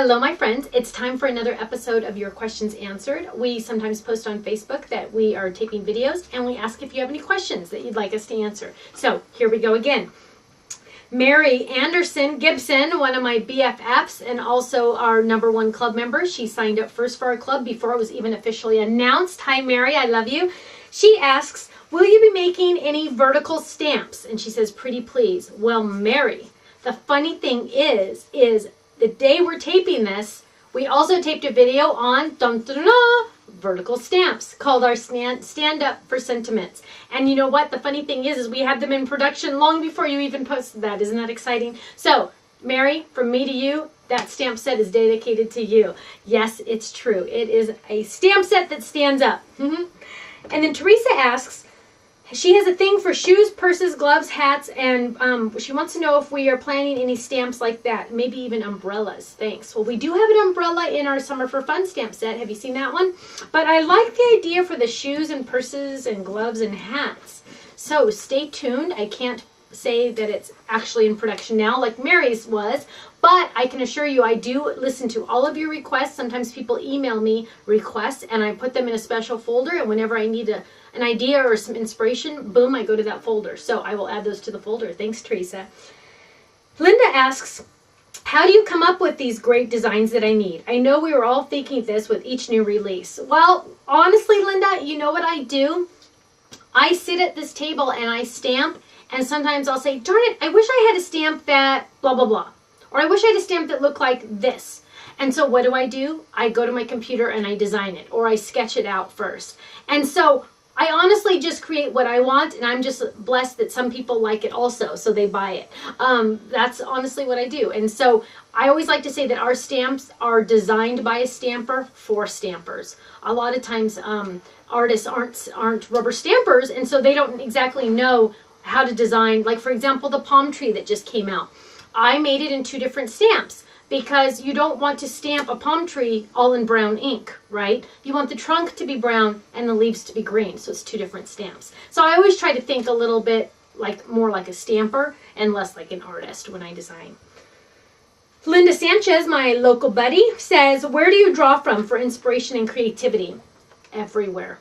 Hello, my friends. It's time for another episode of Your Questions Answered. We sometimes post on Facebook that we are taping videos, and we ask if you have any questions that you'd like us to answer. So here we go again. Mary Anderson Gibson, one of my BFFs and also our #1 club member. She signed up first for our club before it was even officially announced. Hi, Mary. I love you. She asks, will you be making any vertical stamps? And she says, pretty please. Well, Mary, the funny thing is the day we're taping this, we also taped a video on vertical stamps called our Stand Up for Sentiments. And you know what? The funny thing is we had them in production long before you even posted that. Isn't that exciting? So, Mary, from me to you, that stamp set is dedicated to you. Yes, it's true. It is a stamp set that stands up. And then Teresa asks, she has a thing for shoes, purses, gloves, hats, and she wants to know if we are planning any stamps like that, maybe even umbrellas. Thanks. Well, we do have an umbrella in our Summer for Fun stamp set. Have you seen that one? But I like the idea for the shoes and purses and gloves and hats. So stay tuned. I can't say that it's actually in production now like Mary's was, but I can assure you I do listen to all of your requests. Sometimes people email me requests and I put them in a special folder, and whenever I need an idea or some inspiration, boom, I go to that folder. So I will add those to the folder. Thanks, Teresa. Linda asks, how do you come up with these great designs that I need? I know we were all thinking this with each new release. Well, honestly, Linda, you know what I do? I sit at this table and I stamp, and sometimes I'll say, darn it, I wish I had a stamp that blah, blah, blah. Or I wish I had a stamp that looked like this. And so what do? I go to my computer and I design it, or I sketch it out first. And so I honestly just create what I want, and I'm just blessed that some people like it also, so they buy it. That's honestly what I do. And so I always like to say that our stamps are designed by a stamper for stampers. A lot of times artists aren't rubber stampers, and so they don't exactly know how to design. Like, for example, the palm tree that just came out. I made it in 2 different stamps, because you don't want to stamp a palm tree all in brown ink, right? You want the trunk to be brown and the leaves to be green, so it's 2 different stamps. So I always try to think a little bit more like a stamper and less like an artist when I design. Linda Sanchez, my local buddy, says, where do you draw from for inspiration and creativity? Everywhere.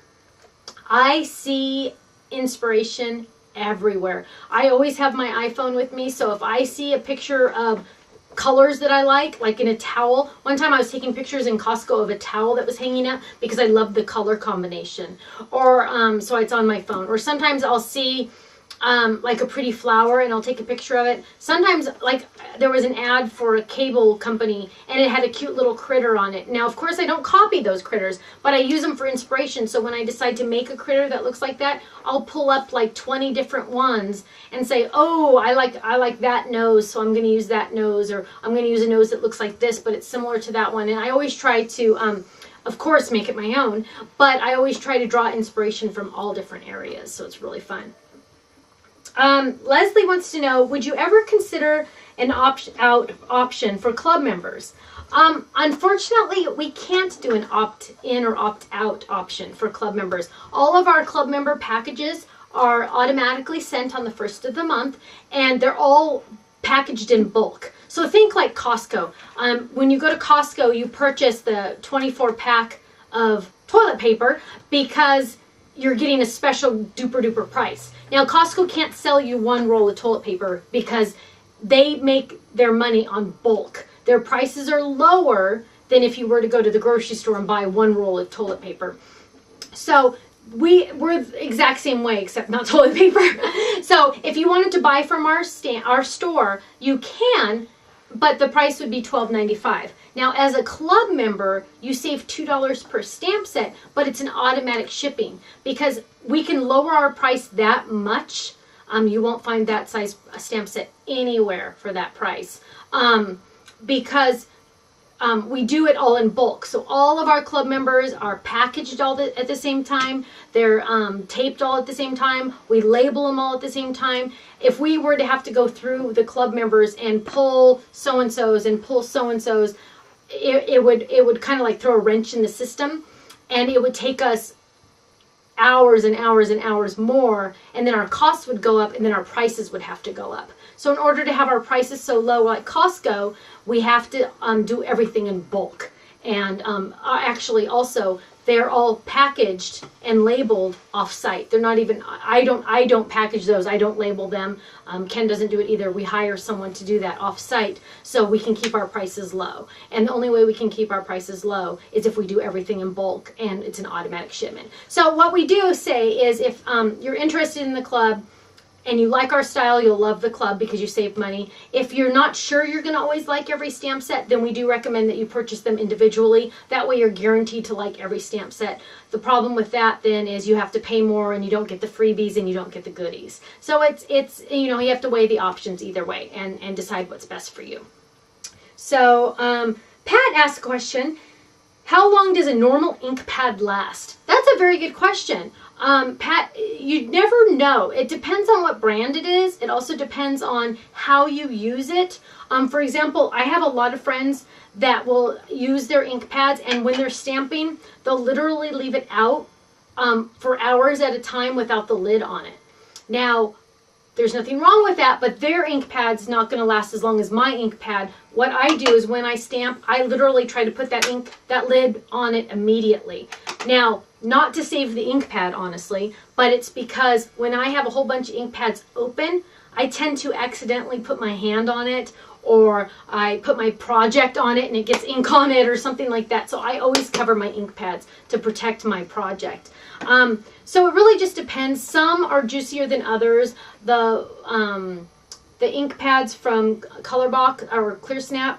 I see inspiration everywhere. I always have my iPhone with me, so if I see a picture of colors that I like in a towel. One time I was taking pictures in Costco of a towel that was hanging up because I loved the color combination. Or, so it's on my phone. Or sometimes I'll see like a pretty flower and I'll take a picture of it. Sometimes, like, there was an ad for a cable company and it had a cute little critter on it. Now, of course, I don't copy those critters, but I use them for inspiration. So when I decide to make a critter that looks like that, I'll pull up like 20 different ones and say, oh, I like that nose, so I'm going to use that nose, or I'm going to use a nose that looks like this, but it's similar to that one. And I always try to, of course, make it my own, but I always try to draw inspiration from all different areas, so it's really fun. Leslie wants to know, would you ever consider an opt-out option for club members? Unfortunately, we can't do an opt-in or opt-out option for club members. All of our club member packages are automatically sent on the 1st of the month, and they're all packaged in bulk. So think like Costco. When you go to Costco, you purchase the 24-pack of toilet paper because you're getting a special duper price. Now, Costco can't sell you 1 roll of toilet paper because they make their money on bulk. Their prices are lower than if you were to go to the grocery store and buy 1 roll of toilet paper. So we're the exact same way, except not toilet paper. So if you wanted to buy from our store, you can, but the price would be $12.95. Now, as a club member, you save $2 per stamp set, but it's an automatic shipping because we can lower our price that much. You won't find that size stamp set anywhere for that price because we do it all in bulk. So all of our club members are packaged all at the same time. They're taped all at the same time. We label them all at the same time. If we were to have to go through the club members and pull so-and-sos and pull so-and-sos, it would kind of like throw a wrench in the system, and it would take us hours and hours and hours more, and then our costs would go up, and then our prices would have to go up. So in order to have our prices so low like Costco, we have to do everything in bulk. And actually also, they're all packaged and labeled off-site. They're not even, I don't package those. I don't label them. Ken doesn't do it either. We hire someone to do that off-site so we can keep our prices low. And the only way we can keep our prices low is if we do everything in bulk and it's an automatic shipment. So what we do say is if you're interested in the club, and you like our style, you'll love the club because you save money. If you're not sure you're going to always like every stamp set, then we do recommend that you purchase them individually. That way you're guaranteed to like every stamp set. The problem with that then is you have to pay more and you don't get the freebies and you don't get the goodies. So it's you know, you have to weigh the options either way and decide what's best for you. So Pat asked a question, how long does a normal ink pad last? That's a very good question. Pat, you never know. It depends on what brand it is. It also depends on how you use it. For example, I have a lot of friends that will use their ink pads, and when they're stamping, they'll literally leave it out for hours at a time without the lid on it. Now, there's nothing wrong with that, but their ink pad's not going to last as long as my ink pad. What I do is when I stamp, I literally try to put that lid on it immediately. Now, not to save the ink pad, honestly, but it's because when I have a whole bunch of ink pads open, I tend to accidentally put my hand on it, or I put my project on it and it gets ink on it or something like that. So I always cover my ink pads to protect my project. So it really just depends. Some are juicier than others. The ink pads from Colorbox or ClearSnap,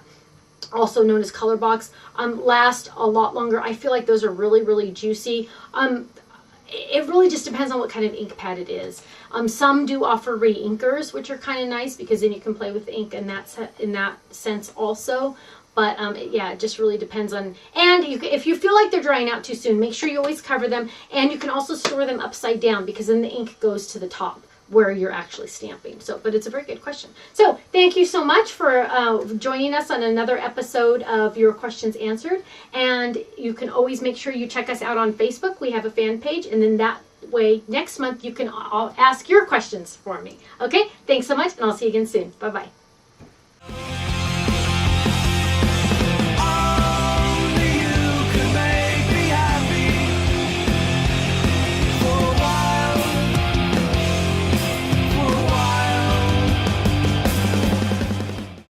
also known as Colorbox, last a lot longer. I feel like those are really, really juicy. It really just depends on what kind of ink pad it is. Some do offer re-inkers, which are kind of nice because then you can play with the ink in that sense also. But yeah, it just really depends on, and if you feel like they're drying out too soon, make sure you always cover them, and you can also store them upside down because then the ink goes to the top where you're actually stamping. So, but it's a very good question. So thank you so much for joining us on another episode of Your Questions Answered, and you can always make sure you check us out on Facebook. We have a fan page, and then that way next month you can ask your questions for me. Okay, thanks so much, and I'll see you again soon. Bye-bye.